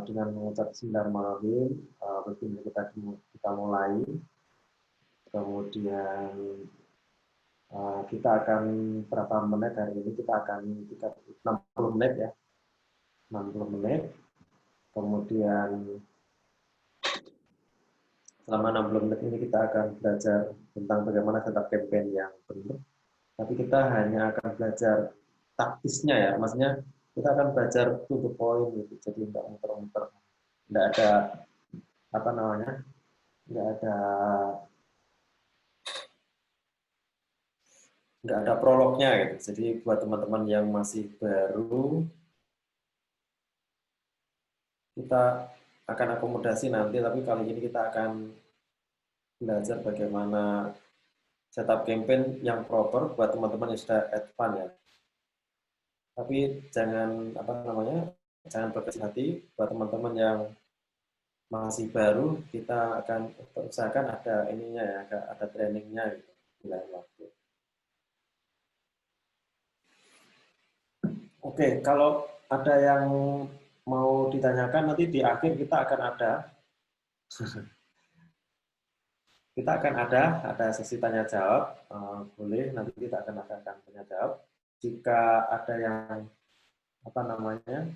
dengan mengucap Bismillahirrahmanirrahim, webinar kita mulai. Kemudian kita akan berapa menit hari ini, kita akan 60 menit ya, 60 menit. Kemudian selama 60 menit ini kita akan belajar tentang bagaimana setup campaign yang benar. Tapi kita hanya akan belajar taktisnya ya, maksudnya kita akan belajar to the point gitu. Jadi nggak muter-muter, nggak ada apa namanya, nggak ada prolognya gitu. Jadi buat teman-teman yang masih baru, kita akan akomodasi nanti, tapi kali ini kita akan belajar bagaimana setup campaign yang proper buat teman-teman yang sudah advance ya. Tapi jangan apa namanya, jangan berkecil hati buat teman-teman yang masih baru, kita akan usahakan ada ininya ya, ada trainingnya gitu, di lain waktu. Oke, kalau ada yang mau ditanyakan nanti di akhir kita akan ada sesi tanya jawab, boleh nanti kita akan adakan tanya jawab. Jika ada yang apa namanya,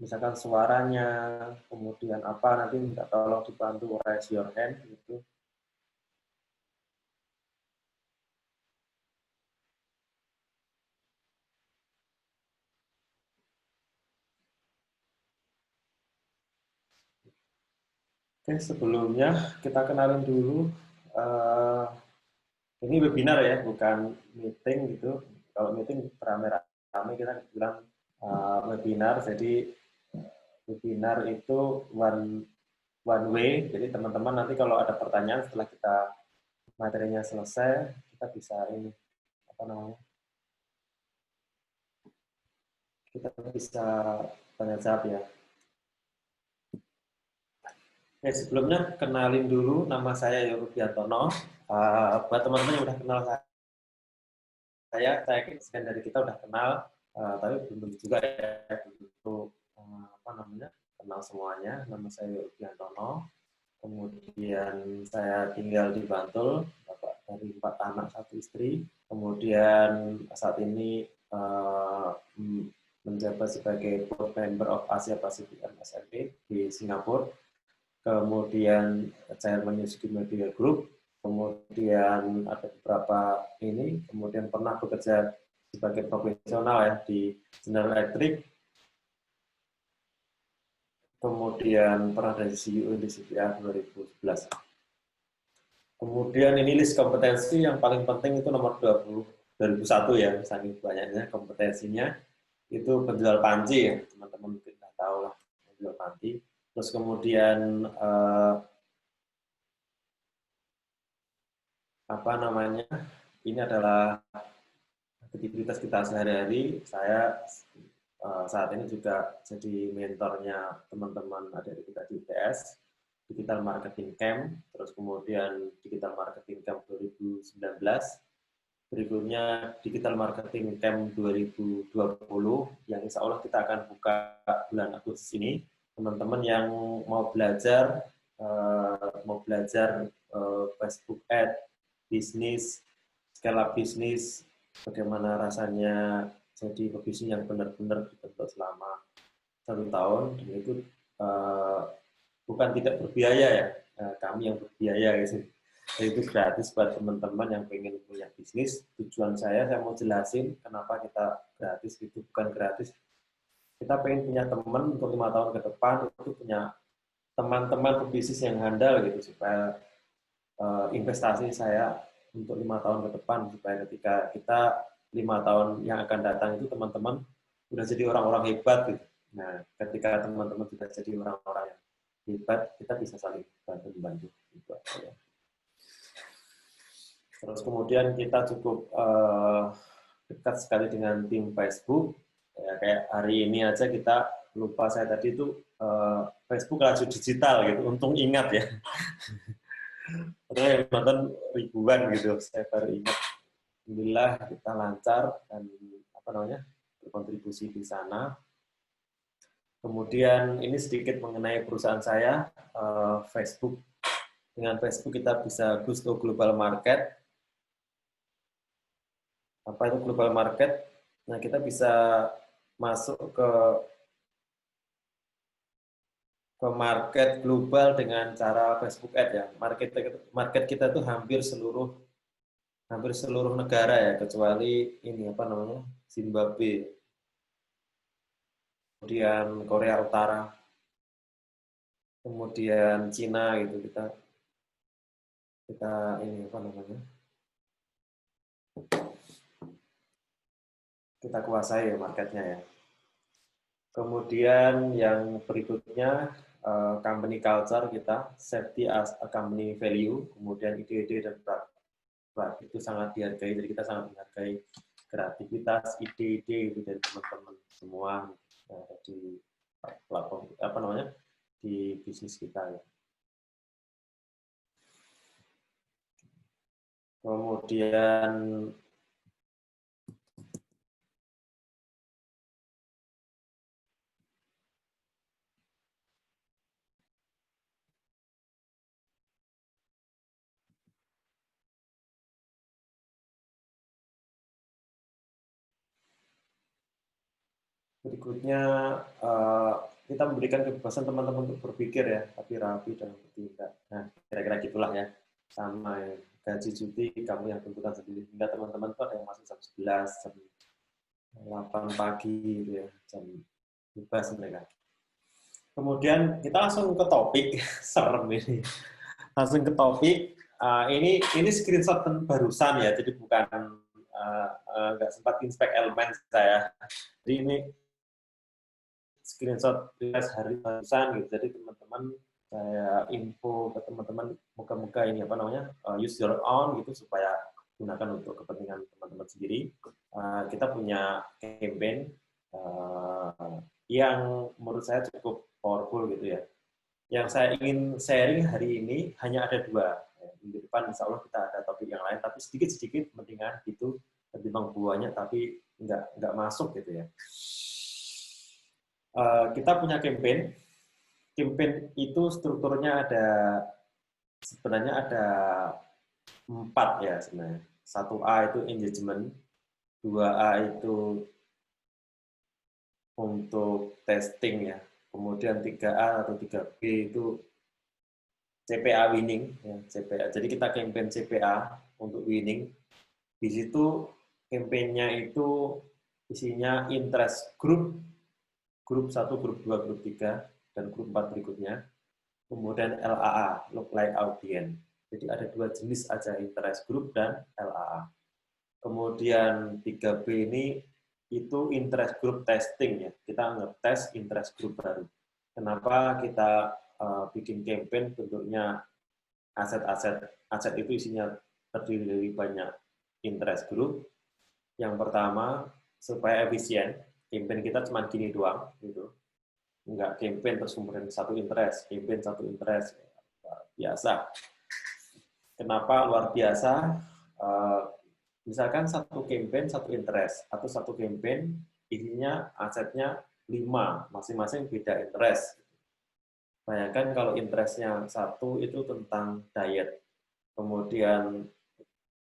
misalkan suaranya, kemudian apa, nanti minta tolong dibantu raise your hand gitu. Oke, sebelumnya kita kenalin dulu. Ini webinar ya, bukan meeting gitu. Kalau meeting rame-rame kita bilang webinar. Jadi webinar itu one way. Jadi teman-teman nanti kalau ada pertanyaan setelah kita materinya selesai, kita bisa ini apa namanya? Kita bisa tanya jawab ya. Oke, sebelumnya kenalin dulu, nama saya Yoru Biantono. Buat teman-teman yang udah kenal saya yakin sekian dari kita udah kenal, tapi belum juga ya, belum apa namanya, kenal semuanya. Nama saya Yoru Biantono. Kemudian saya tinggal di Bantul, bapak dari 4 anak 1 istri. Kemudian saat ini menjabat sebagai board member of Asia Pacific MSMP di Singapura. Kemudian Chairman Yusuki Media Group, kemudian ada beberapa ini, kemudian pernah bekerja sebagai profesional ya di General Electric, kemudian pernah dari CEO di CPR 2011. Kemudian ini list kompetensi yang paling penting itu nomor 2001 ya, saking banyaknya kompetensinya, itu penjual panci ya, teman-teman mungkin nggak tahu lah, penjual panci. Terus kemudian apa namanya, ini adalah aktivitas kita sehari-hari. Saya saat ini juga jadi mentornya teman-teman adik kita di ITS, Digital Marketing Camp, terus kemudian Digital Marketing Camp 2019, berikutnya Digital Marketing Camp 2020, yang insya Allah kita akan buka bulan Agustus ini. Teman-teman yang mau belajar Facebook Ad, bisnis, scale up bisnis, bagaimana rasanya jadi pebisnis yang benar-benar dibentuk selama 1 tahun, dan itu bukan tidak berbiaya ya, kami yang berbiaya gitu. Itu gratis buat teman-teman yang pengen punya bisnis. Tujuan saya mau jelasin kenapa kita gratis, itu bukan gratis. Kita pengen punya teman untuk 5 tahun ke depan, itu punya teman-teman pebisnis yang handal gitu, supaya investasi saya untuk 5 tahun ke depan, supaya ketika kita 5 tahun yang akan datang itu teman-teman sudah jadi orang-orang hebat gitu. Nah, ketika teman-teman sudah jadi orang-orang yang hebat, kita bisa saling bantu-bantu gitu aja. Terus kemudian kita cukup dekat sekali dengan tim Facebook. Ya, kayak hari ini aja kita lupa, saya tadi itu Facebook laju digital gitu, untung ingat ya. Padahal yang nonton ribuan gitu, saya baru ingat. Alhamdulillah kita lancar dan apa namanya, berkontribusi di sana. Kemudian ini sedikit mengenai perusahaan saya, Facebook. Dengan Facebook kita bisa goes to global market. Apa itu global market? Nah, kita bisa masuk ke market global dengan cara Facebook Ad ya. Market kita tuh hampir seluruh negara ya, kecuali ini apa namanya? Zimbabwe. Kemudian Korea Utara, kemudian Cina gitu kita kita ini apa namanya? Kita kuasai ya marketnya ya. Kemudian yang berikutnya company culture kita, safety as a company value, kemudian ide-ide dan itu sangat dihargai, jadi kita sangat menghargai kreativitas, ide-ide itu dari teman-teman semua yang ada di platform apa namanya di bisnis kita ya. Kemudian berikutnya kita memberikan kebebasan teman-teman untuk berpikir ya, tapi rapi dan bertindak. Nah, kira-kira gitulah ya. Sama ya. Gaji cuti kamu yang tentukan sendiri. Hingga teman-teman tuh ada yang masuk jam 11, jam 8 pagi gitu ya, jam bebas mereka. Kemudian kita langsung ke topik, serem ini. Langsung ke topik. Ini screenshot barusan ya, jadi bukan nggak sempat inspek elemen saya. Jadi ini screenshot rilis hari barusan gitu. Jadi teman-teman saya info ke teman-teman moga-moga ini apa namanya use your own gitu supaya gunakan untuk kepentingan teman-teman sendiri. Kita punya campaign yang menurut saya cukup powerful gitu ya. Yang saya ingin sharing hari ini hanya ada dua. Minggu depan insya Allah kita ada topik yang lain, tapi sedikit-sedikit mendingan gitu ketimbang buahnya tapi nggak masuk gitu ya. Kita punya campaign. Campaign itu strukturnya sebenarnya ada 4 ya sebenarnya. 1A itu engagement, 2A itu untuk testing ya. Kemudian 3A atau 3B itu CPA winning ya, CPA. Jadi kita campaign CPA untuk winning. Di situ campaignnya itu isinya interest group 1, grup 2, grup 3, dan grup 4 berikutnya. Kemudian LAA, look like audience. Jadi ada 2 jenis aja, interest group dan LAA. Kemudian 3B ini itu interest group testing ya. Kita ngetes interest group baru. Kenapa kita bikin campaign bentuknya aset itu isinya terdiri dari banyak interest group. Yang pertama supaya efisien, campaign kita cuma gini doang gitu. Enggak campaign terus kemudian campaign satu interest biasa. Kenapa luar biasa? Misalkan satu campaign satu interest atau satu campaign isinya asetnya 5, masing-masing beda interest. Bayangkan kalau interestnya satu itu tentang diet, kemudian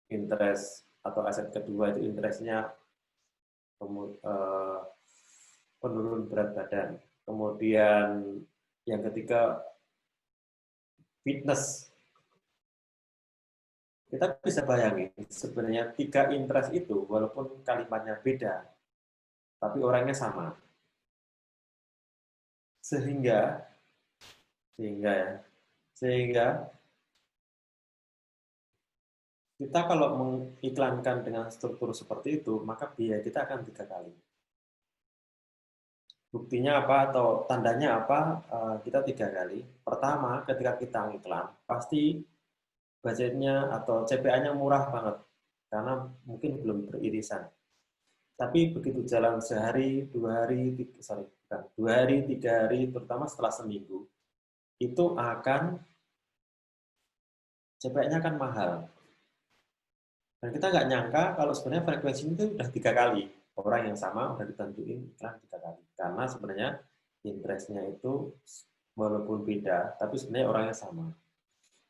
interest atau aset kedua itu interestnya penurun berat badan. Kemudian yang ketiga fitness. Kita bisa bayangin sebenarnya 3 interest itu walaupun kalimatnya beda, tapi orangnya sama. Sehingga kita kalau mengiklankan dengan struktur seperti itu, maka biaya kita akan 3 kali. Buktinya apa atau tandanya apa? Kita 3 kali. Pertama, ketika kita ngiklan, pasti budgetnya atau CPA-nya murah banget karena mungkin belum beririsan. Tapi begitu jalan sehari, 2 hari, 3 hari, terutama setelah seminggu, itu akan CPA-nya akan mahal. Dan kita nggak nyangka kalau sebenarnya frekuensinya itu udah 3 kali. Orang yang sama udah ditentuin iklan 3 kali. Karena sebenarnya interestnya itu walaupun beda, tapi sebenarnya orangnya sama.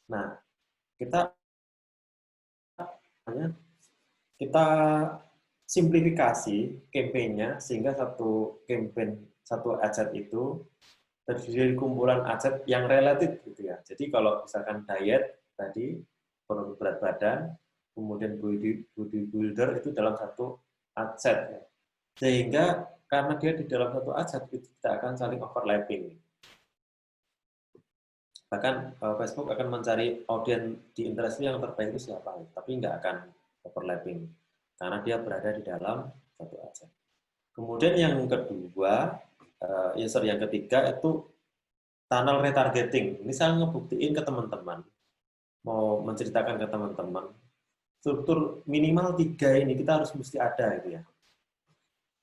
Nah, kita kita simplifikasi campaign-nya sehingga satu campaign, satu aset itu terdiri dari kumpulan aset yang relatif gitu ya. Jadi kalau misalkan diet tadi, penurunan berat badan, kemudian bodybuilder itu dalam satu aset ya. Sehingga karena dia di dalam satu aset itu tidak akan saling overlapping. Bahkan Facebook akan mencari audiens di interest yang terbaik itu siapa, tapi nggak akan overlapping karena dia berada di dalam satu aset. Kemudian yang kedua, yang ketiga itu tunnel retargeting. Ini saya ngebuktiin ke teman-teman, mau menceritakan ke teman-teman, struktur minimal 3 ini kita harus mesti ada gitu ya.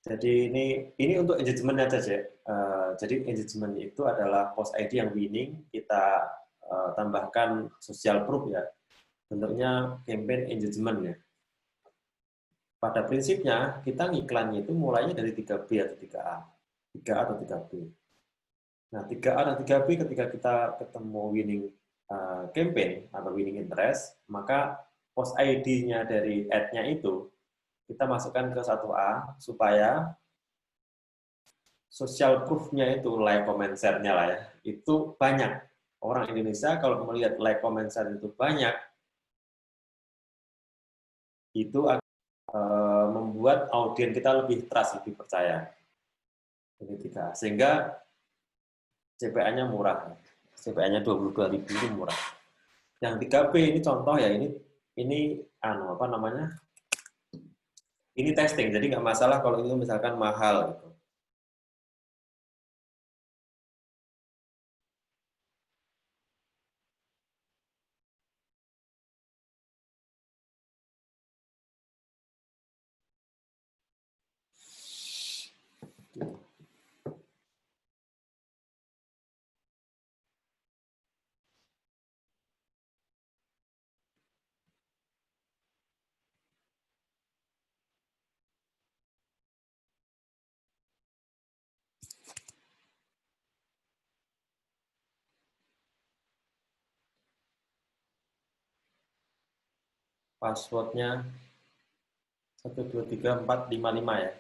Jadi ini untuk engagement saja. Jadi engagement itu adalah post ID yang winning, kita tambahkan social proof ya. Bentuknya campaign engagement ya. Pada prinsipnya kita ngiklannya itu mulainya dari 3B atau 3A. 3A atau 3B. Nah, 3A dan 3B ketika kita ketemu winning campaign atau winning interest, maka post ID-nya dari ad-nya itu kita masukkan ke 1A supaya social proof-nya itu like, comment, share-nya lah ya, itu banyak. Orang Indonesia kalau melihat like, comment, share itu banyak, itu akan membuat audiens kita lebih trust, lebih percaya. Sehingga CPA-nya murah. CPA-nya 22.000 itu murah. Yang 3B ini contoh ya, ini apa namanya? Ini testing, jadi nggak masalah kalau itu misalkan mahal gitu. Passwordnya 123455 ya.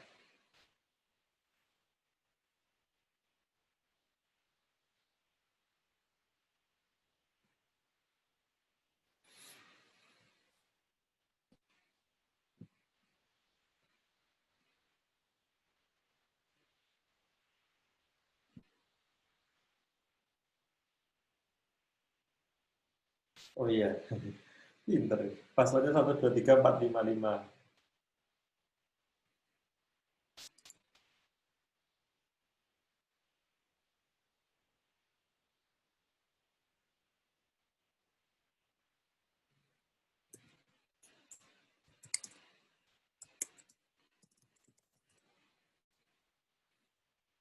Oh iya, pinter. Passwordnya 123455.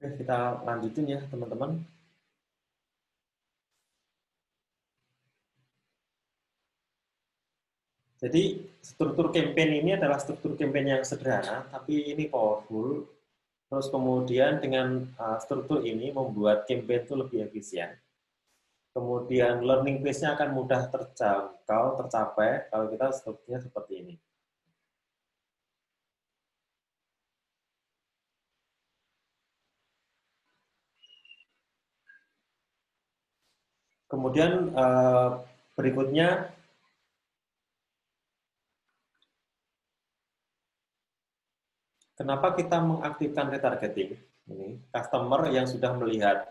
Oke, kita lanjutin ya teman-teman. Jadi struktur campaign ini adalah struktur campaign yang sederhana, tapi ini powerful. Terus kemudian dengan struktur ini membuat campaign itu lebih efisien. Kemudian learning base-nya akan mudah terjangkau, tercapai kalau kita strukturnya seperti ini. Kemudian berikutnya, kenapa kita mengaktifkan retargeting? Ini customer yang sudah melihat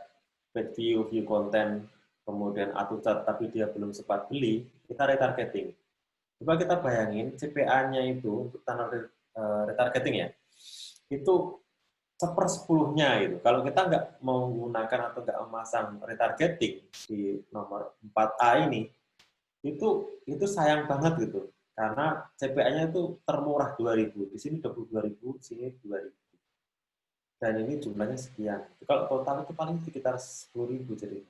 page view, view content, kemudian atucat tapi dia belum sempat beli, kita retargeting. Coba kita bayangin CPA-nya itu untuk tunnel retargeting ya, itu 1/10-nya itu. Kalau kita nggak menggunakan atau nggak memasang retargeting di nomor 4A ini, itu sayang banget gitu. Karena CPA-nya itu termurah 2.000. Di sini 22.000, di sini 2.000. Dan ini jumlahnya sekian. Kalau total itu paling sekitar 10.000 jadi.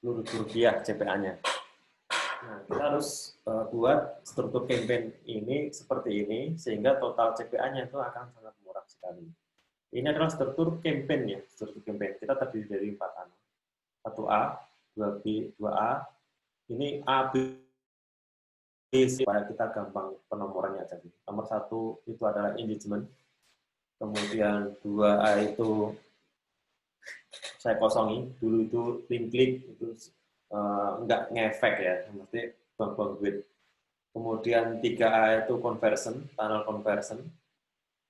10.000 rupiah CPA-nya. Nah, kita harus buat struktur campaign ini seperti ini, sehingga total CPA-nya itu akan sangat murah sekali. Ini adalah struktur campaign ya, struktur campaign. Kita terdiri dari 4 A. 1A, 2B, 2A. Ini A, B, C, supaya kita gampang penomorannya aja. Nomor 1 itu adalah engagement. Kemudian 2A itu saya kosongi. Dulu itu link klik, itu enggak ngefek ya, mesti buang-buang duit. Kemudian 3A itu conversion, tunnel conversion.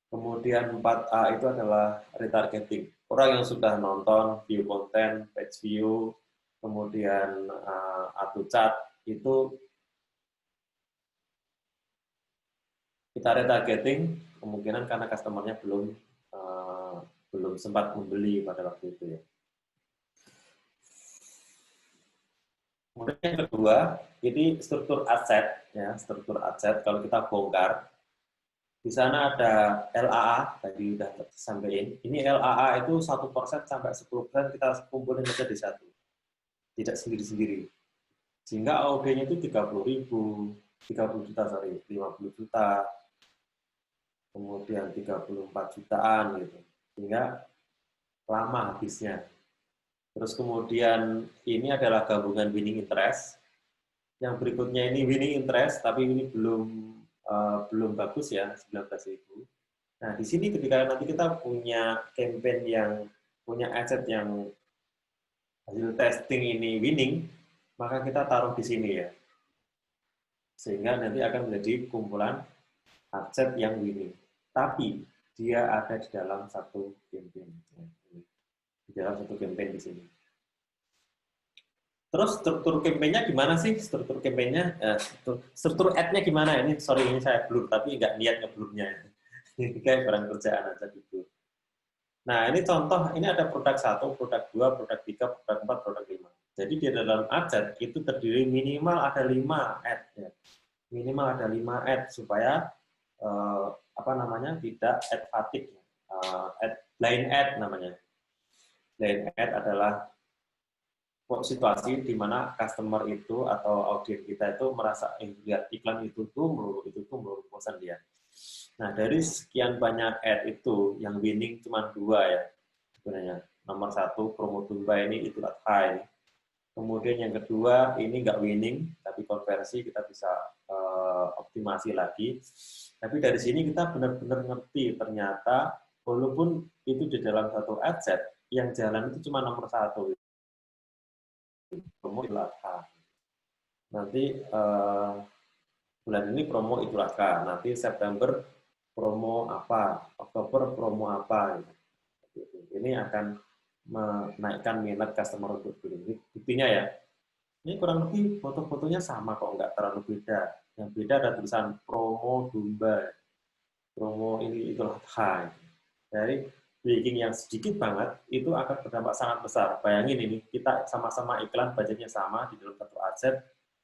Kemudian 4A itu adalah retargeting. Orang yang sudah nonton, view konten, page view, kemudian auto chat, itu kita retargeting, kemungkinan karena customer-nya belum sempat membeli pada waktu itu ya. Kemudian yang kedua, ini struktur aset ya, struktur aset kalau kita bongkar. Di sana ada LAA, tadi sudah sampaikan. Ini LAA itu 1% sampai 10% kita kumpulin aja di satu. Tidak sendiri-sendiri. Sehingga AOD-nya itu 30 juta, 50 juta, kemudian 34 jutaan gitu. Sehingga lama habisnya. Terus kemudian ini adalah gabungan winning interest. Yang berikutnya ini winning interest, tapi ini belum bagus ya, 19.000. Nah, di sini ketika nanti kita punya campaign yang punya aset yang hasil testing ini winning, maka kita taruh di sini ya. Sehingga nanti akan menjadi kumpulan aset yang winning. Tapi dia ada di dalam satu campaign. Di dalam satu campaign di sini. Terus struktur campaign-nya gimana sih? Struktur campaign-nya, struktur ad-nya gimana? Ini sorry, ini saya blur, tapi nggak niat nge-blurnya. Ini kayak barang kerjaan aja gitu. Nah, ini contoh, ini ada produk 1, produk 2, produk 3, produk 4, produk 5. Jadi di dalam aset itu terdiri minimal ada 5 ad. Ya. Minimal ada 5 ad supaya tidak ad fatigue. Blind ad namanya. Blind ad adalah situasi di mana customer itu atau audiens kita itu merasa lihat iklan itu tuh melulu bosan dia. Nah, dari sekian banyak ad itu yang winning cuma 2 ya sebenarnya. Nomor 1 promo Tumba ini itu high. Kemudian yang kedua ini nggak winning tapi konversi kita bisa optimasi lagi. Tapi dari sini kita benar-benar ngerti ternyata walaupun itu di dalam satu adset yang jalan itu cuma nomor 1. Promo Idul Adha. Nanti bulan ini promo Idul Adha. Nanti September promo apa, Oktober promo apa. Gitu. Ini akan menaikkan minat customer untuk beli. Buktinya ya, ini kurang lebih foto-fotonya sama kok, nggak terlalu beda. Yang beda ada tulisan promo Dumba, promo ini Idul Adha. Dari breaking yang sedikit banget itu akan berdampak sangat besar. Bayangin ini, kita sama-sama iklan, budgetnya sama di dalam satu aset,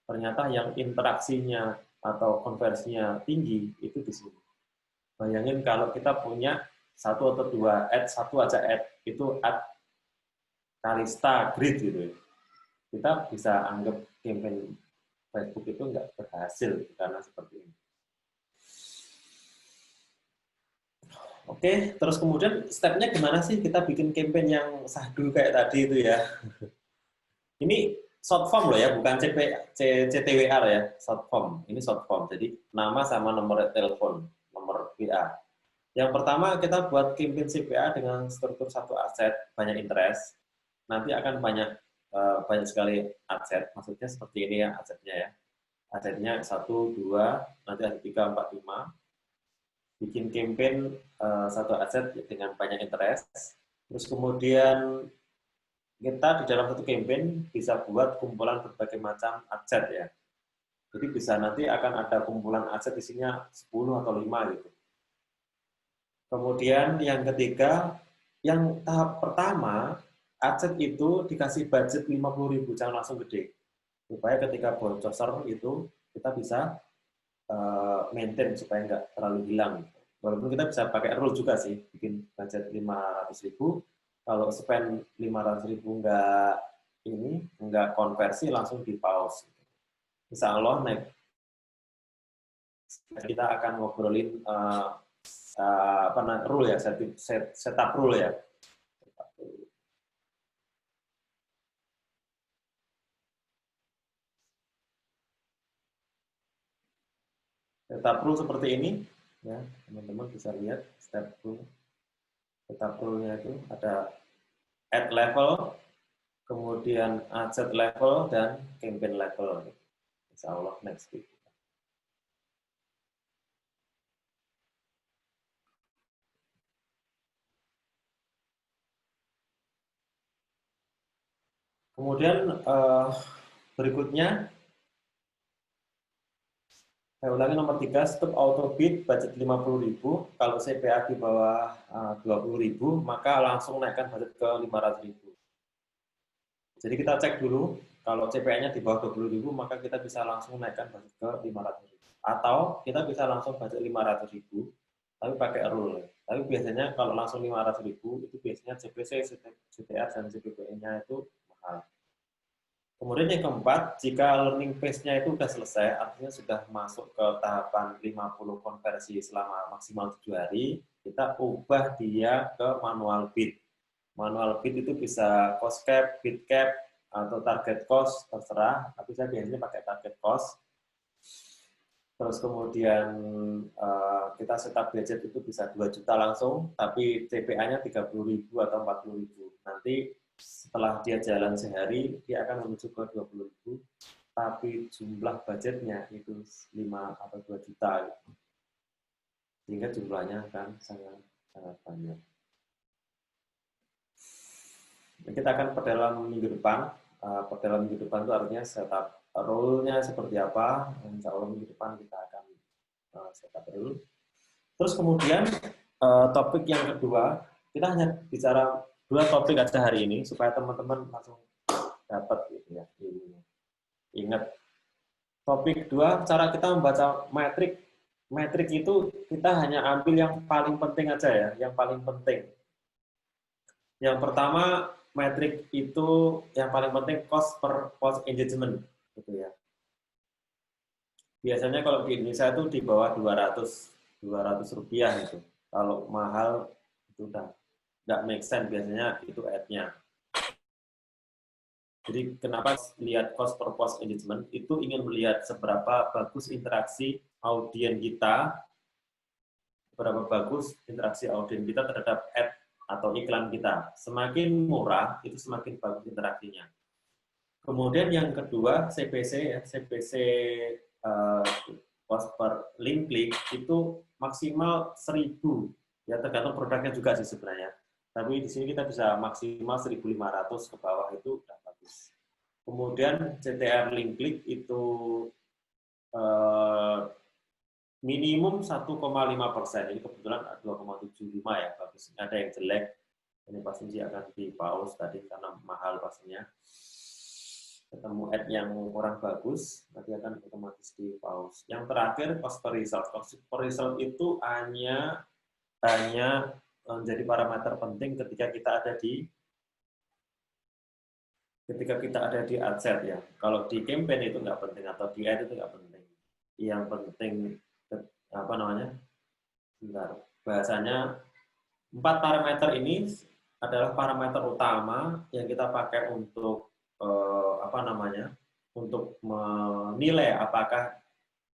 ternyata yang interaksinya atau konversinya tinggi itu di sini. Bayangin kalau kita punya 1 atau 2 ad, 1 aja ad, itu ad Kalista Grid gitu. Kita bisa anggap campaign Facebook itu nggak berhasil karena seperti ini. Oke, terus kemudian stepnya gimana sih kita bikin campaign yang sahdu kayak tadi itu ya? Ini short form loh ya, bukan CTWR ya, short form. Ini short form, jadi nama sama nomor telepon, nomor WA. Yang pertama kita buat campaign CPA dengan struktur satu aset, banyak interest. Nanti akan banyak sekali aset, maksudnya seperti ini ya asetnya ya. Asetnya 1, 2, nanti ada 3, 4, 5. Bikin campaign satu aset dengan banyak interest. Terus kemudian kita di dalam satu campaign bisa buat kumpulan berbagai macam aset ya. Jadi bisa nanti akan ada kumpulan aset isinya 10 atau 5 gitu. Kemudian yang ketiga, yang tahap pertama, aset itu dikasih budget 50.000, jangan langsung gede. Supaya ketika bocor itu kita bisa maintain supaya nggak terlalu hilang. Walaupun kita bisa pakai rule juga sih, bikin budget 500.000, kalau spend 500.000 nggak konversi langsung di pause. Insya Allah kita akan ngobrolin rule ya, setup rule ya. Setup rule seperti ini, ya teman-teman bisa lihat step rule. Setup rule-nya itu ada add level, kemudian adjust level, dan campaign level. Insya Allah next week. Kemudian berikutnya, saya ulangi nomor 3, stop auto bid budget 50.000. Kalau CPA di bawah 20.000, maka langsung naikkan budget ke 500.000. Jadi kita cek dulu, kalau CPA-nya di bawah 20.000, maka kita bisa langsung naikkan budget ke 500.000. Atau kita bisa langsung budget 500.000, tapi pakai rule. Tapi biasanya kalau langsung 500.000, itu biasanya CPC, CTR, dan CPPE-nya itu mahal. Kemudian yang keempat, jika learning phase-nya itu sudah selesai, artinya sudah masuk ke tahapan 50 konversi selama maksimal 7 hari, kita ubah dia ke manual bid. Manual bid itu bisa cost cap, bid cap, atau target cost, terserah, tapi saya biasanya pakai target cost. Terus kemudian kita setup budget itu bisa 2 juta langsung, tapi CPA-nya 30.000 atau 40.000. Nanti setelah dia jalan sehari, dia akan menuju ke 20.000, tapi jumlah budgetnya itu 5 atau 2 juta. Sehingga jumlahnya akan sangat banyak. Nah, kita akan perdalam minggu depan. Perdalam minggu depan itu artinya setup rule-nya seperti apa. Insya Allah minggu depan kita akan setup rule. Terus kemudian topik yang kedua, kita hanya bicara 2 topik aja hari ini supaya teman-teman langsung dapat gitu ya. Ingat topik 2, cara kita membaca metrik. Metrik itu kita hanya ambil yang paling penting aja ya, yang paling penting. Yang pertama, metrik itu yang paling penting cost per post engagement gitu ya. Biasanya kalau di Indonesia itu di bawah 200 rupiah itu. Kalau mahal itu udah nggak make sense, biasanya itu ad-nya. Jadi kenapa lihat cost per post engagement, itu ingin melihat seberapa bagus interaksi audien kita, seberapa bagus interaksi audien kita terhadap ad atau iklan kita. Semakin murah, itu semakin bagus interaksinya. Kemudian yang kedua, CPC ya, CPC cost per link klik itu maksimal 1.000. Ya tergantung produknya juga sih sebenarnya. Tapi di sini kita bisa maksimal 1.500 ke bawah, itu udah bagus. Kemudian CTR link klik itu minimum 1,5%. Ini kebetulan 2,75 ya, bagus. Ada yang jelek, ini pasti akan di pause tadi karena mahal pastinya. Ketemu ad yang kurang bagus, nanti akan otomatis di pause. Yang terakhir cost per result. Cost per result itu hanya menjadi parameter penting ketika kita ada di ad set ya. Kalau di campaign itu nggak penting, atau di ad itu nggak penting. Yang penting apa namanya? Bentar, bahasanya 4 parameter ini adalah parameter utama yang kita pakai untuk untuk menilai apakah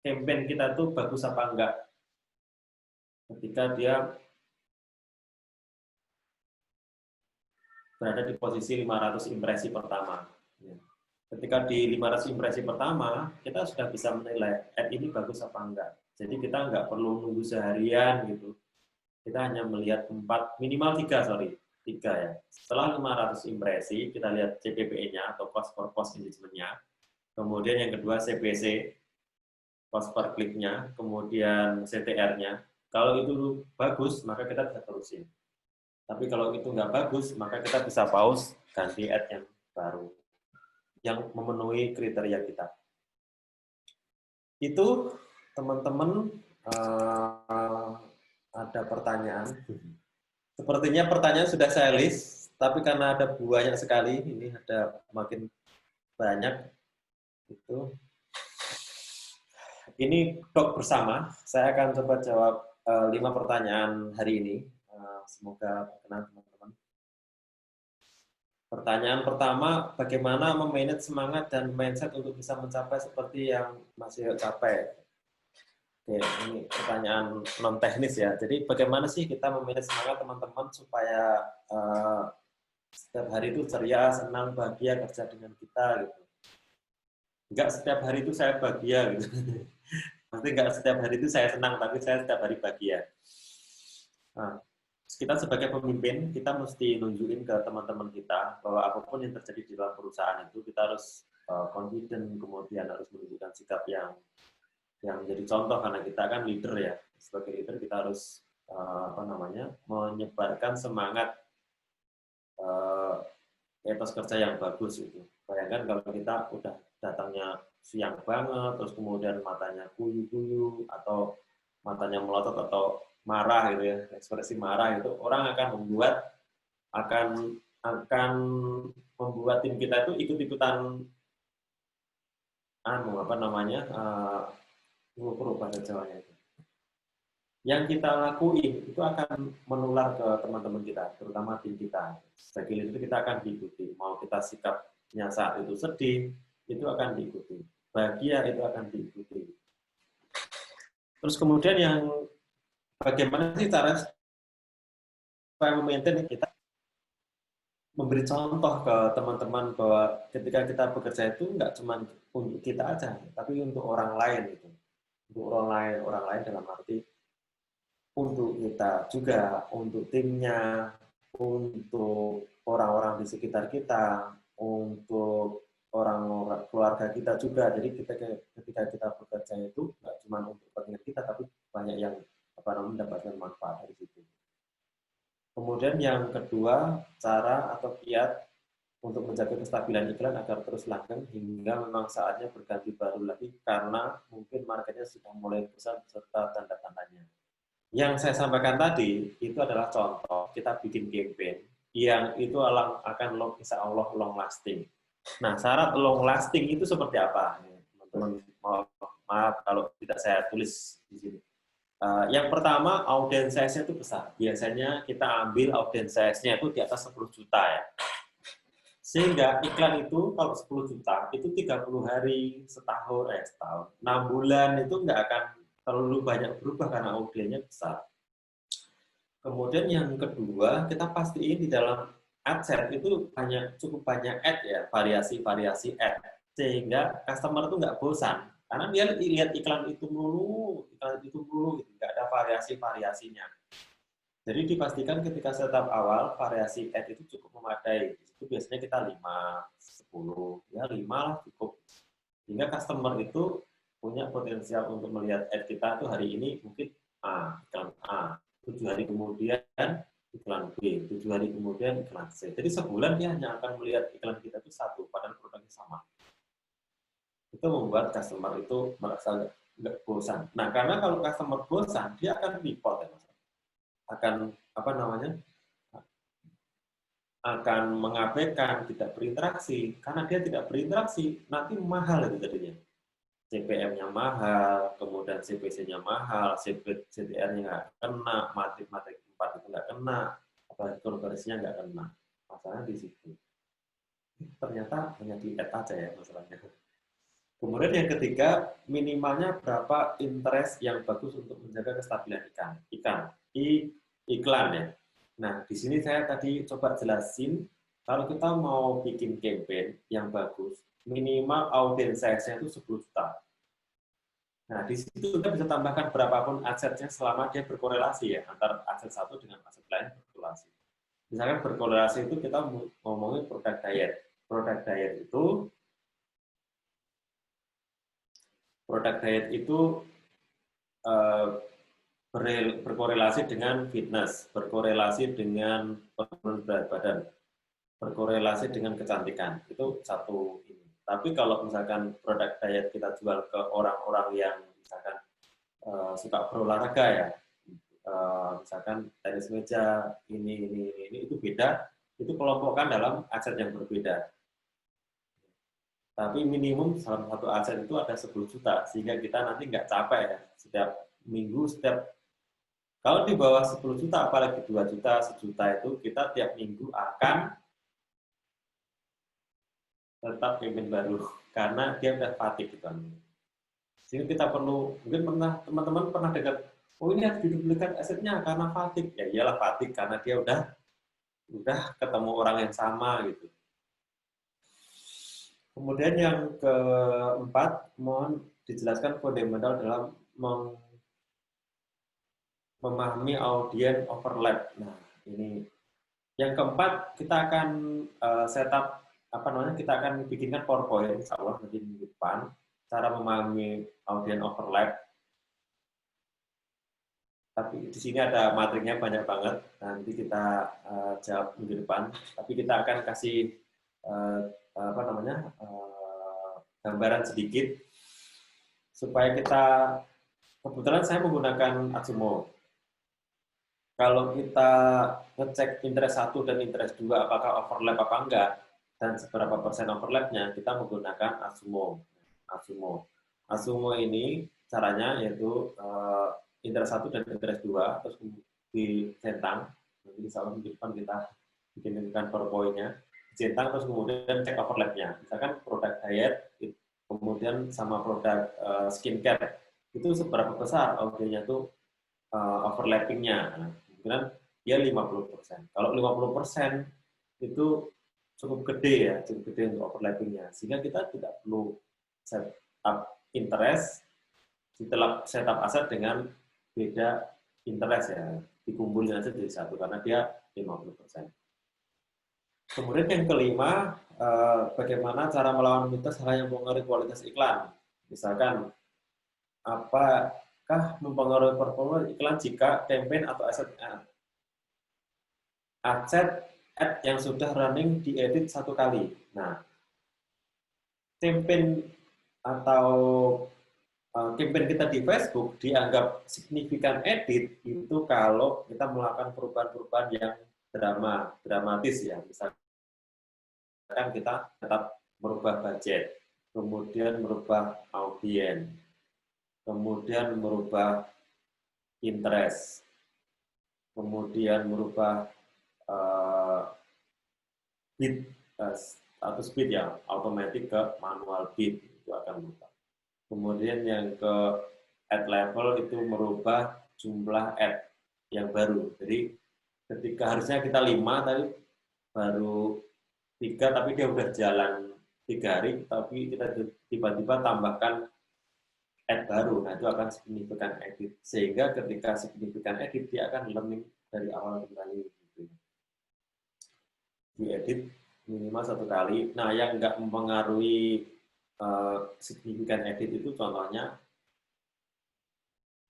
campaign kita itu bagus apa enggak ketika dia berada di posisi 500 impresi pertama. Ketika di 500 impresi pertama, kita sudah bisa menilai ad ini bagus apa enggak. Jadi kita enggak perlu nunggu seharian gitu. Kita hanya melihat minimal 3 ya. Setelah 500 impresi, kita lihat CPPE-nya atau cost per post engagement-nya. Kemudian yang kedua CPC, cost per klik-nya, kemudian CTR-nya. Kalau itu bagus, maka kita bisa terusin. Tapi kalau itu nggak bagus, maka kita bisa pause, ganti ad yang baru, yang memenuhi kriteria kita. Itu teman-teman ada pertanyaan. Sepertinya pertanyaan sudah saya list, tapi karena ada banyak sekali, ini ada makin banyak. Ini talk bersama, saya akan coba jawab 5 pertanyaan hari ini. Semoga berkenan teman-teman. Pertanyaan pertama, bagaimana memanage semangat dan mindset untuk bisa mencapai seperti yang Mas Yoyo capai? Oke, ini pertanyaan non teknis ya. Jadi bagaimana sih kita memanage semangat teman-teman supaya setiap hari itu ceria, senang, bahagia kerja dengan kita gitu. Enggak setiap hari itu saya bahagia gitu. Maksudnya enggak setiap hari itu saya senang, tapi saya setiap hari bahagia. Nah, kita sebagai pemimpin, kita mesti nunjukin ke teman-teman kita bahwa apapun yang terjadi di dalam perusahaan itu, kita harus confident, kemudian harus menunjukkan sikap yang menjadi contoh, karena kita kan leader ya. Sebagai leader kita harus menyebarkan semangat etos kerja yang bagus itu. Bayangkan kalau kita udah datangnya siang banget, terus kemudian matanya kuyu-kuyu atau matanya melotot atau marah gitu ya, ekspresi marah itu orang akan membuat tim kita itu ikut-ikutan bahasa Jawanya itu. Yang kita lakuin itu akan menular ke teman-teman kita, terutama tim kita. Sebagai leader kita akan diikuti. Mau kita sikapnya saat itu sedih, itu akan diikuti. Bahagia itu akan diikuti. Terus kemudian yang bagaimana sih cara supaya memaintain kita memberi contoh ke teman-teman bahwa ketika kita bekerja itu nggak cuma untuk kita aja, tapi untuk orang lain itu. Untuk orang lain dalam arti untuk kita juga, untuk timnya, untuk orang-orang di sekitar kita, untuk orang-orang keluarga kita juga. Jadi ketika kita bekerja itu nggak cuma untuk kepentingan kita, tapi banyak yang mendapatkan manfaat dari situ. Kemudian yang kedua, cara atau kiat untuk menjaga kestabilan iklan agar terus langgeng hingga memang saatnya berganti baru lagi karena mungkin marketnya sudah mulai besar serta tanda-tandanya. Yang saya sampaikan tadi itu adalah contoh kita bikin campaign yang itu akan insya Allah long lasting. Nah, syarat long lasting itu seperti apa? Teman-teman, maaf kalau tidak saya tulis di sini. Yang pertama, audience size-nya itu besar. Biasanya kita ambil audience size-nya itu di atas 10 juta ya. Sehingga iklan itu kalau 10 juta, itu 30 hari, setahun, 6 bulan itu nggak akan terlalu banyak berubah karena audiensnya besar. Kemudian yang kedua, kita pastiin di dalam adset itu cukup banyak ad ya, variasi-variasi ad. Sehingga customer itu nggak bosan. Karena dia lihat iklan itu melulu, gitu, nggak ada variasi-variasinya. Jadi dipastikan ketika setup awal, variasi ad itu cukup memadai. Itu biasanya kita 5, 10, ya 5 lah cukup. Sehingga customer itu punya potensial untuk melihat ad kita itu hari ini mungkin iklan A, 7 hari kemudian iklan B, 7 hari kemudian iklan C. Jadi sebulan dia hanya akan melihat iklan kita itu satu, padahal produknya sama. Itu membuat customer itu merasa nggak bosan. Nah, karena kalau customer bosan, dia akan report ya, Mas. Akan mengabaikan, tidak berinteraksi. Karena dia tidak berinteraksi, nanti mahal itu jadinya. CPM-nya mahal, kemudian CPC-nya mahal, CTR-nya nggak kena, matematik 4 itu nggak kena, apalagi konversinya nggak kena. Masalahnya di situ. Ternyata hanya di ad aja ya masalahnya. Kemudian yang ketiga, minimalnya berapa interest yang bagus untuk menjaga kestabilan iklan ya. Nah, di sini saya tadi coba jelasin, kalau kita mau bikin campaign yang bagus, minimal audience size-nya itu 10 juta. Nah, di situ kita bisa tambahkan berapapun asetnya selama dia berkorelasi ya, antara aset satu dengan aset lain berkorelasi. Misalkan berkorelasi itu kita ngomongin produk diet. Produk diet itu berkorelasi dengan fitness, berkorelasi dengan penurunan berat badan, berkorelasi dengan kecantikan. Itu satu ini. Tapi kalau misalkan produk diet kita jual ke orang-orang yang misalkan suka berolahraga ya, misalkan tenis meja, ini itu beda, itu kelompokkan dalam aset yang berbeda. Tapi minimum salah satu aset itu ada 10 juta, sehingga kita nanti nggak capek ya. Setiap minggu, setiap Kalau di bawah 10 juta, apalagi 2 juta, 1 juta itu kita tiap minggu akan tetap campaign baru karena dia udah fatigue gitu. Sehingga kita perlu, mungkin pernah teman-teman pernah dengar, oh ini harus diduplikat asetnya karena fatigue. Ya iyalah fatigue karena dia udah ketemu orang yang sama gitu. Kemudian yang keempat, mohon dijelaskan fundamental dalam memahami audience overlap. Nah, ini yang keempat, kita akan setup apa namanya? Kita akan bikinkan PowerPoint insya Allah nanti minggu depan cara memahami audience overlap. Tapi di sini ada materinya banyak banget. Nanti kita jawab minggu depan. Tapi kita akan kasih apa namanya? Gambaran sedikit supaya kita, kebetulan saya menggunakan Atsumo. Kalau kita ngecek interest 1 dan interest 2 apakah overlap apa enggak dan seberapa persen overlapnya, kita menggunakan Atsumo. Atsumo ini caranya yaitu interest 1 dan interest 2 terus dicentang. Nanti insya Allah minggu depan kita bikinkan PowerPoint-nya. Dicentang terus kemudian cek overlapnya. Misalkan produk diet kemudian sama produk skincare itu seberapa besar audionya tuh overlapping-nya. Nah, kemungkinan dia 50%. Kalau 50% itu cukup gede ya, cukup gede untuk overlapping-nya. Sehingga kita tidak perlu set up interest, setelah setup aset dengan beda interest ya, dikumpulin aja jadi satu karena dia 50%. Kemudian yang kelima, bagaimana cara melawan mitos hal yang mempengaruhi kualitas iklan. Misalkan, apakah mempengaruhi performa iklan jika campaign atau aset ad yang sudah running diedit satu kali. Nah, campaign atau campaign kita di Facebook dianggap signifikan edit itu kalau kita melakukan perubahan-perubahan yang dramatis ya. Misalkan kita tetap merubah budget, kemudian merubah audiens, kemudian merubah interest, kemudian merubah bid status bid ya, automatic ke manual bid itu akan berubah. Kemudian yang ke ad level itu merubah jumlah ad yang baru. Jadi ketika harusnya kita 5 tadi baru 3 tapi dia udah jalan 3 hari tapi kita tiba-tiba tambahkan ad baru. Nah, itu akan signifikan edit. Sehingga ketika signifikan edit dia akan learning dari awal kembali gitu. Diedit minimal 1 kali. Nah, yang nggak mempengaruhi signifikan edit itu contohnya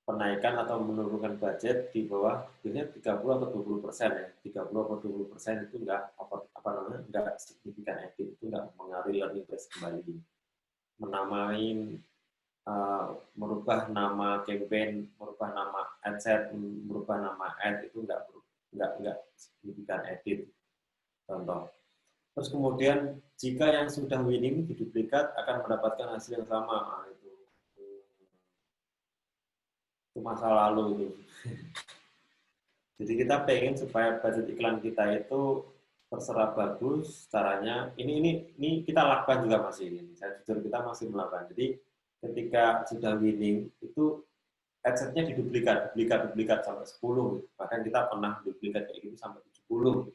penaikan atau menurunkan budget di bawah biasanya 30 atau 20% ya. 30 atau 20% itu nggak nggak signifikan edit, itu nggak mempengaruhi learning base kembali. Menamain merubah nama campaign, merubah nama adset, merubah nama ad itu nggak signifikan edit. Contoh. Terus kemudian jika yang sudah winning diduplikat akan mendapatkan hasil yang sama. Nah, itu masa lalu itu. Jadi kita pengen supaya budget iklan kita itu terserap bagus. Caranya ini kita lakukan juga masih ini. Saya jujur kita masih melakukan. Jadi ketika sudah winning itu adsetnya diduplikat sampai 10. Bahkan kita pernah duplikat kayak gitu sampai 70.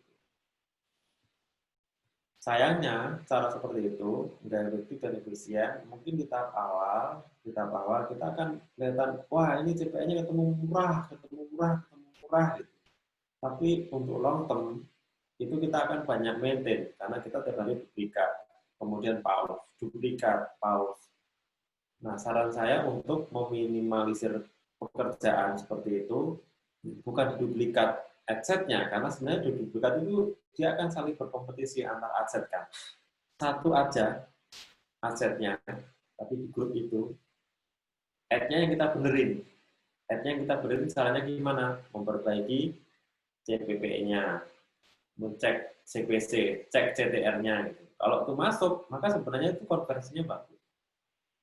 Sayangnya, cara seperti itu nggak efektif dan efisien. Mungkin di tahap awal kita akan kelihatan, wah ini CPM-nya ketemu murah gitu. Tapi untuk long term, itu kita akan banyak maintain, karena kita tiap hari duplikat, kemudian pause, duplikat, pause. Nah, saran saya untuk meminimalisir pekerjaan seperti itu, bukan duplikat adsetnya, karena sebenarnya duplikat itu dia akan saling berkompetisi antar adset kan. Satu aja adsetnya, tapi di grup itu, ad-nya yang kita benerin. Ad-nya yang kita benerin caranya gimana? Memperbaiki CPP-nya, mencek CPC, cek CTR-nya. Gitu. Kalau itu masuk, maka sebenarnya itu konversinya bagus.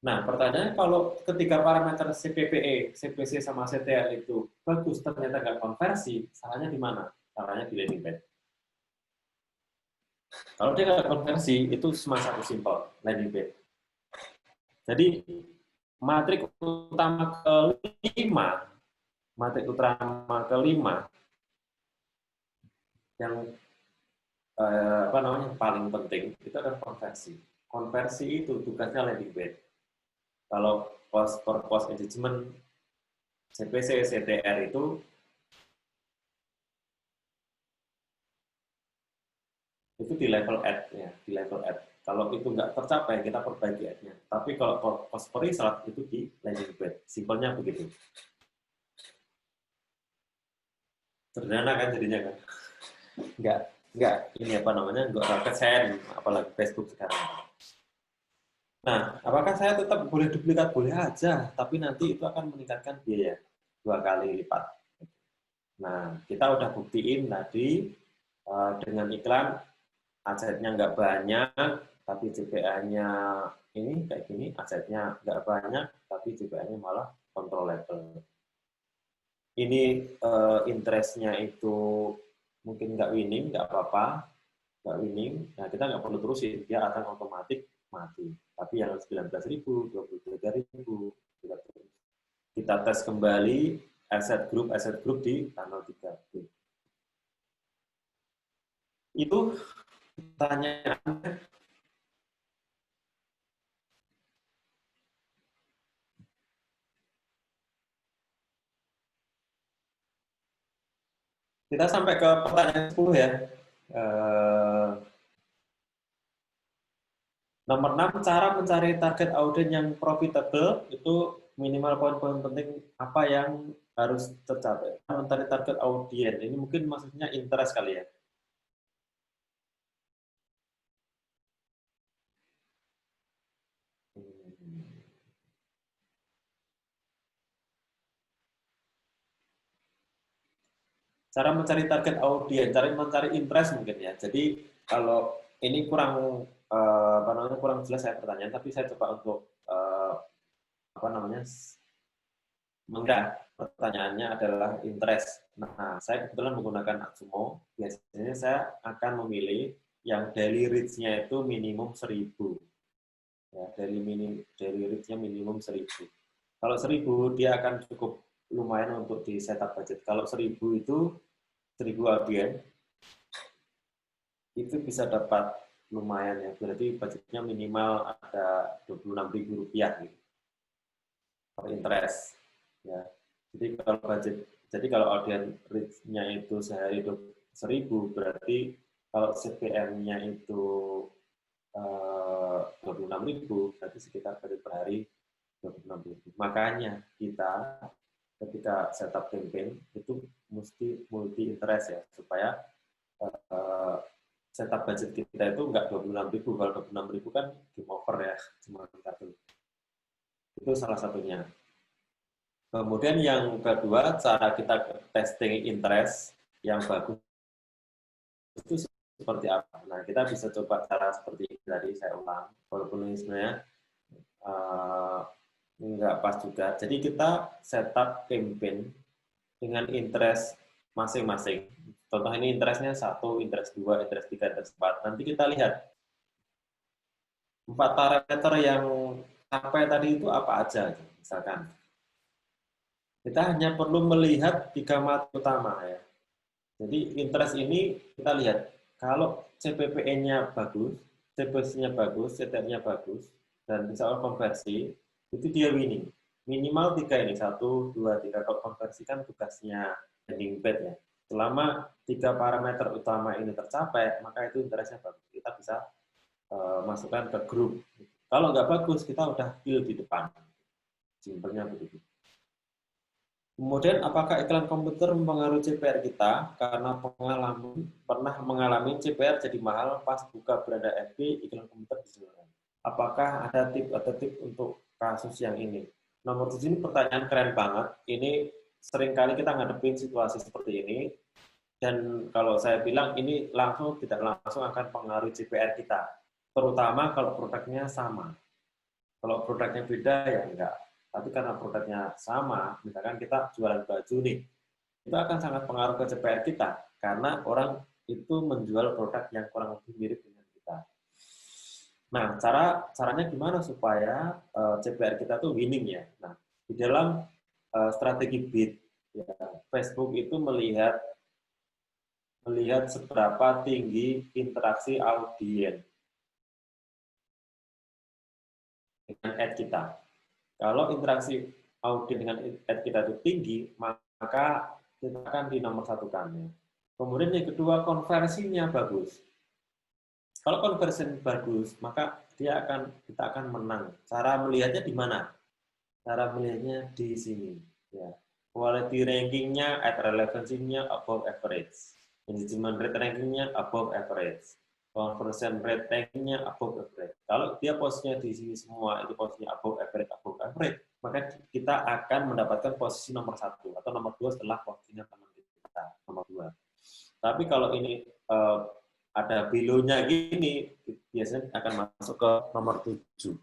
Nah, pertanyaannya kalau ketiga parameter CPPE, CPC, sama CTR itu bagus, ternyata nggak konversi, salahnya di mana? Salahnya di landing page. Kalau dia nggak konversi, itu cuma satu simpel, landing page. Jadi, matrik utama kelima, matrik utama kelima, yang apa namanya paling penting itu adalah konversi. Konversi itu tugasnya landing page. Kalau cost per cost engagement CPC, CTR itu di level ad-nya, di level ad. Kalau itu nggak tercapai, kita perbaiki ad-nya. Tapi kalau cost per result itu di landing page. Simpelnya begitu. Sederhana kan jadinya kan? Nggak ini apa namanya, nggak rocket science, apalagi Facebook sekarang. Nah, apakah saya tetap boleh duplikat? Boleh aja, tapi nanti itu akan meningkatkan biaya 2 kali lipat. Nah, kita udah buktiin tadi dengan iklan asetnya nggak banyak, tapi CPA-nya ini kayak gini, asetnya nggak banyak, tapi CPA-nya malah controllable. Ini interest-nya itu mungkin nggak winning, nggak apa-apa, nggak winning, nah kita nggak perlu terusin, dia akan otomatis mati. Tapi yang 19.000, 23.000, kita tes kembali aset grup di tanggal 3. Itu pertanyaan. Kita sampai ke pertanyaan 10 ya. Nomor 6, cara mencari target audiens yang profitable itu minimal poin-poin penting apa yang harus tercapai. Mencari target audiens, ini mungkin maksudnya interest kali ya. Cara mencari target audiens, cara mencari interest mungkin ya. Jadi kalau ini kurang apa namanya, kurang jelas saya pertanyaan, tapi saya coba untuk apa namanya, pertanyaannya adalah interest. Nah, saya kebetulan menggunakan Atsumo. Biasanya saya akan memilih yang daily reach-nya itu minimum 1.000. Ya, daily reach-nya minimum 1.000. Kalau 1.000 dia akan cukup lumayan untuk di setup budget. Kalau 1.000 itu 1.000 audiens itu bisa dapat lumayan ya. Berarti budgetnya minimal ada Rp26.000 gitu, per interest. Ya. Jadi kalau audience reach-nya itu sehari 1.000, berarti kalau CPM-nya itu 26.000, berarti sekitar per hari 26.000. Makanya kita ketika setup campaign itu mesti multi interest ya, supaya setup budget kita itu nggak 26.000. Kalau 26.000 kan game over ya, cuma satu. Itu salah satunya. Kemudian yang kedua, cara kita testing interest yang bagus itu seperti apa? Nah, kita bisa coba cara seperti ini tadi, saya ulang. Walaupun ini sebenarnya nggak pas juga. Jadi kita setup campaign dengan interest masing-masing. Contoh ini interestnya 1, interest 2, interest 3, interest 4. Nanti kita lihat 4 parameter yang sampai tadi itu apa aja. Misalkan kita hanya perlu melihat 3 materi utama ya. Jadi interest ini kita lihat kalau CPPE-nya bagus, CPC-nya bagus, CTR-nya bagus, dan bisa konversi, itu dia winning. Minimal 3 ini, 1, 2, 3. Kalau konversi kan tugasnya landing page ya. Selama 3 parameter utama ini tercapai, maka itu interestnya bagus. Kita bisa masukkan ke grup. Kalau nggak bagus, kita udah kill di depan. Simpelnya begitu. Kemudian, apakah iklan komputer mempengaruhi CPR kita? Karena pernah mengalami CPR jadi mahal pas buka beranda FB, iklan komputer dijual. Apakah ada tip untuk kasus yang ini? Nomor 7 ini pertanyaan keren banget. Ini seringkali kita ngadepin situasi seperti ini. Dan kalau saya bilang ini langsung tidak langsung akan pengaruhi CPR kita. Terutama kalau produknya sama. Kalau produknya beda ya enggak. Tapi karena produknya sama, misalkan kita jualan baju nih, itu akan sangat pengaruh ke CPR kita karena orang itu menjual produk yang kurang lebih mirip dengan kita. Nah, caranya gimana supaya CPR kita tuh winning ya? Nah, di dalam strategi bid, ya, Facebook itu melihat seberapa tinggi interaksi audiens dengan ad kita. Kalau interaksi audiens dengan ad kita itu tinggi, maka kita akan di nomor satukannya. Kemudian yang kedua, konversinya bagus. Kalau conversion bagus, maka kita akan menang. Cara melihatnya di mana? Cara melihatnya di sini. Ya. Quality rankingnya, ad relevancy-nya above average. Engagement rate rankingnya above average. Conversion rate rankingnya above average. Kalau dia posisinya di sini semua, itu posisinya above average, maka kita akan mendapatkan posisi nomor 1 atau nomor 2 setelah posisinya teman kita, nomor 2. Tapi kalau ini ada below-nya gini, biasanya akan masuk ke nomor 7.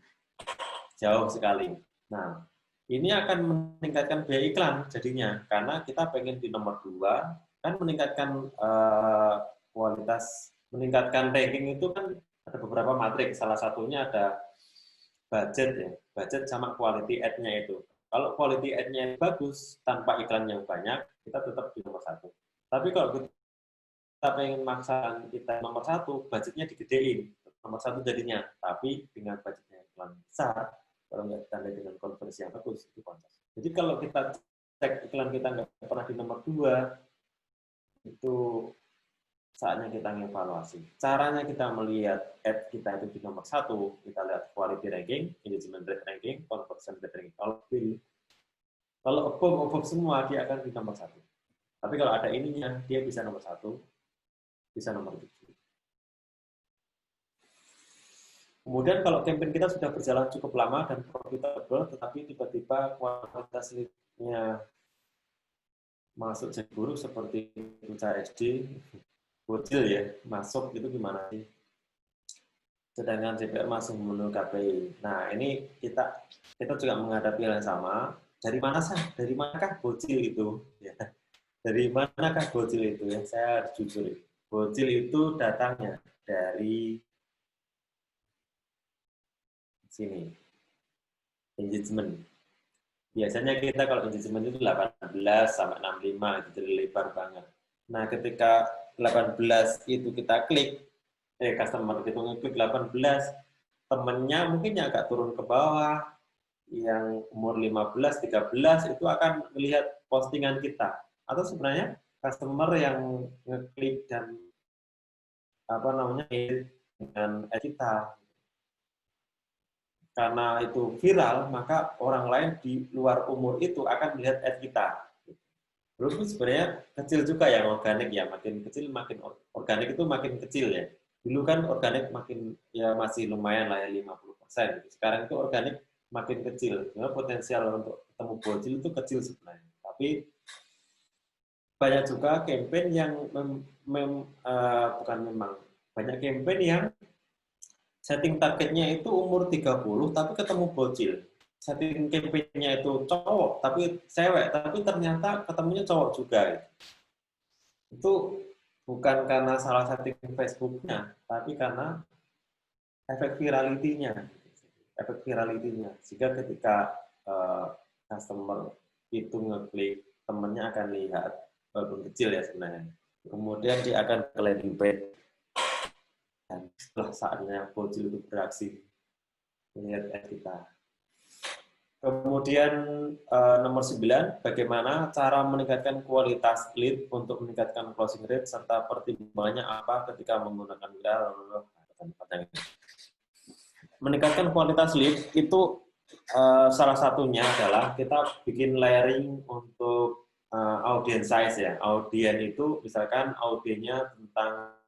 Jauh sekali. Nah, ini akan meningkatkan biaya iklan jadinya, karena kita pengen di nomor 2, kan meningkatkan kualitas, meningkatkan ranking itu kan ada beberapa matrik, salah satunya ada budget ya, budget sama quality ad-nya itu. Kalau quality ad-nya bagus, tanpa iklan yang banyak, kita tetap di nomor 1. Tapi kalau kita pengen maksakan kita nomor 1, budgetnya digedein, nomor 1 jadinya, tapi dengan budgetnya iklan besar, kalau nggak ditandai dengan konversi yang bagus, itu kontes. Jadi kalau kita cek iklan kita nggak pernah di nomor 2, itu saatnya kita ngevaluasi. Caranya kita melihat ad kita itu di nomor 1, kita lihat quality ranking, engagement rate ranking, conversion rate ranking. Kalau above semua, dia akan di nomor 1. Tapi kalau ada ininya, dia bisa nomor 1, bisa nomor 7. Kemudian kalau campaign kita sudah berjalan cukup lama dan profitable, tetapi tiba-tiba kualitas lead-nya masuk jadi buruk seperti SD, bocil ya, masuk itu gimana sih? Sedangkan CPR masih memenuhi KPI. Nah, ini kita juga menghadapi hal yang sama. Dari manakah bocil itu? Ya. Dari manakah bocil itu? Ya, saya harus jujur. Bocil itu datangnya dari sini, engagement. Biasanya kita kalau engagement itu 18 sampai 65, itu jadi lebar banget. Nah, ketika 18 itu kita klik, customer itu ngeklik 18, temennya mungkin yang agak turun ke bawah, yang umur 15, 13 itu akan melihat postingan kita. Atau sebenarnya customer yang ngeklik dan dengan kita, karena itu viral, maka orang lain di luar umur itu akan melihat ad kita. Terus sebenarnya kecil juga ya organik ya, makin kecil makin organik itu makin kecil ya. Dulu kan organik makin ya masih lumayan lah ya 50%. Sekarang itu organik makin kecil. Karena potensial untuk ketemu bocil itu kecil sebenarnya. Tapi banyak juga campaign yang banyak campaign yang setting targetnya itu umur 30 tapi ketemu bocil. Setting campaign-nya itu cowok tapi cewek, tapi ternyata ketemunya cowok juga. Itu bukan karena salah setting Facebook-nya, tapi karena efek virality-nya. Efek virality-nya. Sehingga ketika customer itu ngeklik, temennya akan lihat, walaupun kecil ya sebenarnya. Kemudian dia akan ke landing page. Dan setelah saatnya bocil itu beraksi, melihat ad kita. Kemudian nomor 9, bagaimana cara meningkatkan kualitas lead untuk meningkatkan closing rate serta pertimbangannya apa ketika menggunakan meningkatkan kualitas lead itu salah satunya adalah kita bikin layering untuk audience size ya. Audience itu misalkan audiennya tentang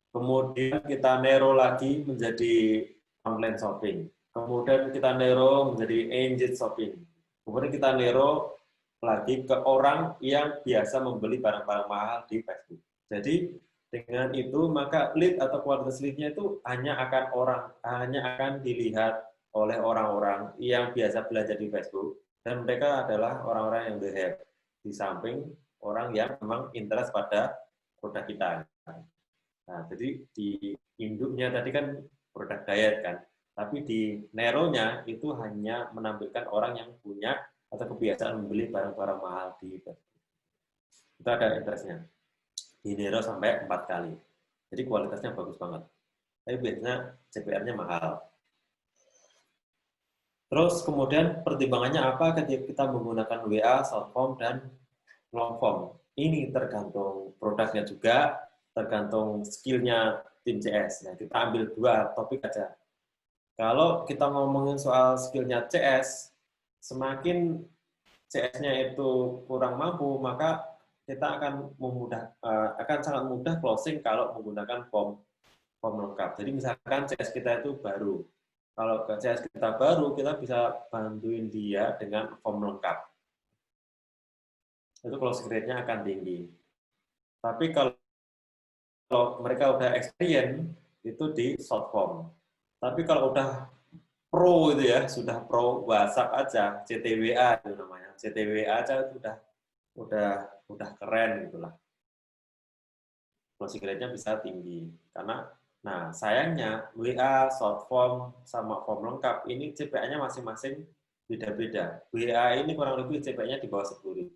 kemudian kita narrow lagi menjadi online shopping. Kemudian kita narrow menjadi engage shopping. Kemudian kita narrow lagi ke orang yang biasa membeli barang-barang mahal di Facebook. Jadi Dengan itu maka lead atau kualitas lead-nya itu hanya akan dilihat oleh orang-orang yang biasa belajar di Facebook, dan mereka adalah orang-orang yang the have, di samping orang yang memang interest pada produk kita. Nah, jadi di induknya tadi kan produk diet kan, tapi di narrow-nya itu hanya menampilkan orang yang punya atau kebiasaan membeli barang-barang mahal di Facebook. Itu ada interestnya. Di narrow sampai 4 kali. Jadi kualitasnya bagus banget. Tapi biasanya CPR-nya mahal. Terus kemudian pertimbangannya apa ketika kita menggunakan WA, short form, dan long form? Ini tergantung produknya juga, tergantung skillnya tim CS. Nah, kita ambil 2 topik aja. Kalau kita ngomongin soal skillnya CS, semakin CS-nya itu kurang mampu, maka kita akan sangat mudah closing kalau menggunakan form lengkap. Jadi misalkan CS kita itu baru. Kalau CS kita baru, kita bisa bantuin dia dengan form lengkap. Itu close rate-nya akan tinggi. Tapi kalau mereka udah experience, itu di short form. Tapi kalau udah pro itu ya, sudah pro WhatsApp aja, CTWA itu namanya. CTWA aja itu udah keren gitulah. Closing rate-nya bisa tinggi. Karena nah, sayangnya WA, short form, sama form lengkap ini CPA-nya masing-masing beda-beda. WA ini kurang lebih CPA-nya di bawah 10.000.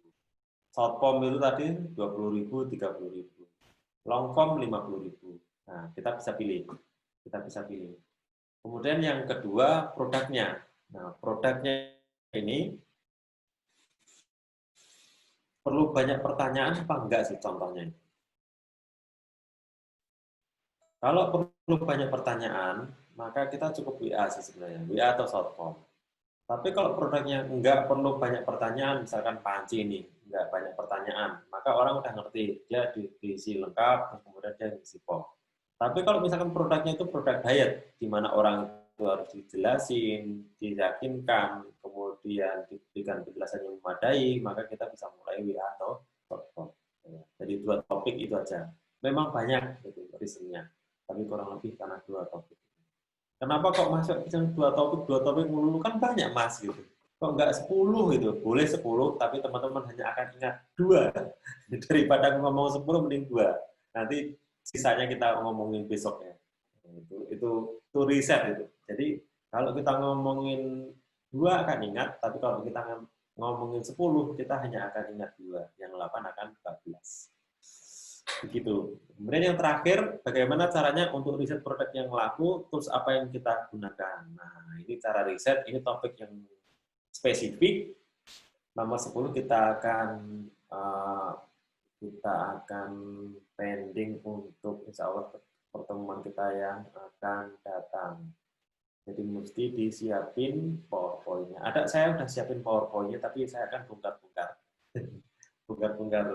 Short form itu tadi 20.000, 30.000. Long form 50.000. Nah, kita bisa pilih. Kemudian yang kedua, produknya. Nah, produknya ini perlu banyak pertanyaan apa enggak sih contohnya? Kalau perlu banyak pertanyaan, maka kita cukup WA sih sebenarnya, WA atau short form. Tapi kalau produknya nggak perlu banyak pertanyaan, misalkan panci ini, nggak banyak pertanyaan, maka orang udah ngerti, dia diisi lengkap, kemudian dia diisi form. Tapi kalau misalkan produknya itu produk diet, di mana orang itu harus dijelasin, diyakinkan, kemudian diberikan penjelasan yang memadai, maka kita bisa mulai WA atau short form. Jadi 2 topik itu aja. Memang banyak gitu, reasonnya, tapi kurang lebih karena 2 topik. Kenapa kok masuk yang 2 topik melulu, kan banyak mas gitu. Kok nggak 10 gitu? Boleh 10, tapi teman-teman hanya akan ingat 2. Daripada ngomong 10 mending 2. Nanti sisanya kita ngomongin besok ya. Itu riset itu. Jadi kalau kita ngomongin 2 akan ingat, tapi kalau kita ngomongin 10, kita hanya akan ingat 2. Yang 8 akan 14. Begitu. Kemudian yang terakhir, bagaimana caranya untuk riset produk yang laku, terus apa yang kita gunakan. Nah, ini cara riset, ini topik yang spesifik. Nomor 10 kita akan pending untuk insya Allah pertemuan kita yang akan datang. Jadi mesti disiapin PowerPoint-nya. Saya udah siapin PowerPoint-nya, tapi saya akan bongkar-bongkar. Bongkar-bongkar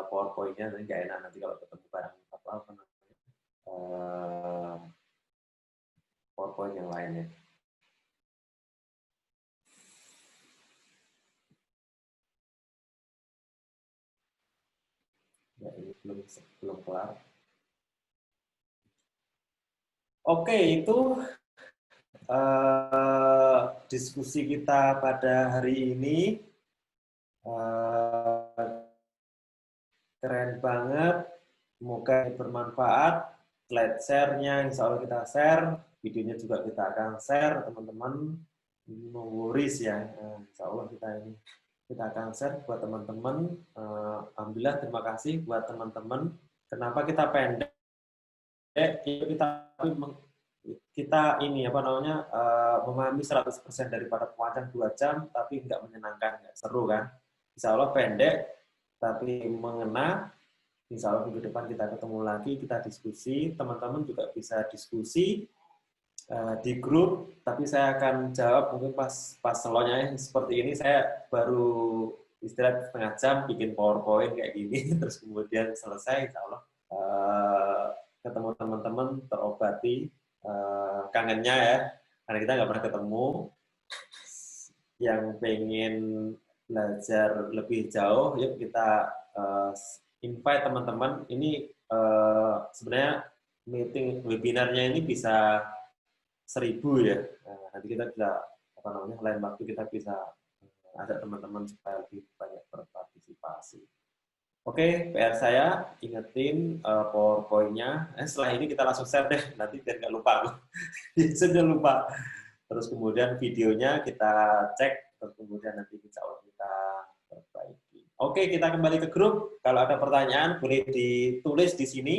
PowerPoint-nya, nanti nggak enak nanti kalau ketemu barang apa namanya PowerPoint yang lainnya. Ya, ini belum kelar. Oke, itu diskusi kita pada hari ini. Keren banget. Semoga bermanfaat. Slide share-nya insya Allah kita share. Videonya juga kita akan share, teman-teman. No worries ya. Insya Allah kita akan share buat teman-teman. Alhamdulillah, terima kasih buat teman-teman. Kenapa kita pendek? Kita ini apa namanya memahami 100% daripada panjang 2 jam, tapi nggak menyenangkan, nggak seru kan? Insya Allah pendek, tapi mengena. Insya Allah minggu depan kita ketemu lagi, kita diskusi. Teman-teman juga bisa diskusi di grup, tapi saya akan jawab mungkin pas selonya seperti ini. Saya baru istirahat setengah jam bikin PowerPoint kayak gini, terus kemudian selesai, insya Allah ketemu teman-teman, terobati kangennya ya, karena kita nggak pernah ketemu. Yang pengen belajar lebih jauh, yuk kita invite teman-teman. Ini sebenarnya meeting webinarnya ini bisa 1.000 ya. Nah, nanti kita bisa apa namanya lain waktu kita bisa ajak teman-teman supaya lebih banyak berpartisipasi. Oke, PR saya ingetin PowerPoint-nya. Setelah ini kita langsung share deh, nanti biar nggak lupa. Sudah lupa. Terus kemudian videonya kita cek, terus kemudian nanti kita perbaiki. Oke, kita kembali ke grup. Kalau ada pertanyaan boleh ditulis di sini.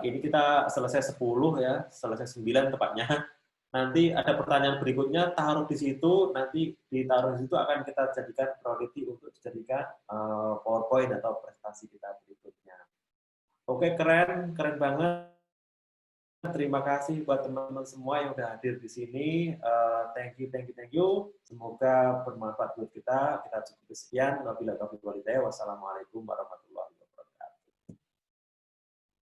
Ini kita selesai 10 ya, selesai 9 tepatnya. Nanti ada pertanyaan berikutnya, taruh di situ, nanti ditaruh di situ akan kita jadikan priority untuk dijadikan PowerPoint atau presentasi kita berikutnya. Oke, keren, keren banget. Terima kasih buat teman-teman semua yang sudah hadir di sini. Thank you, thank you, thank you. Semoga bermanfaat buat kita. Kita cukup sekian. Wassalamualaikum warahmatullahi wabarakatuh.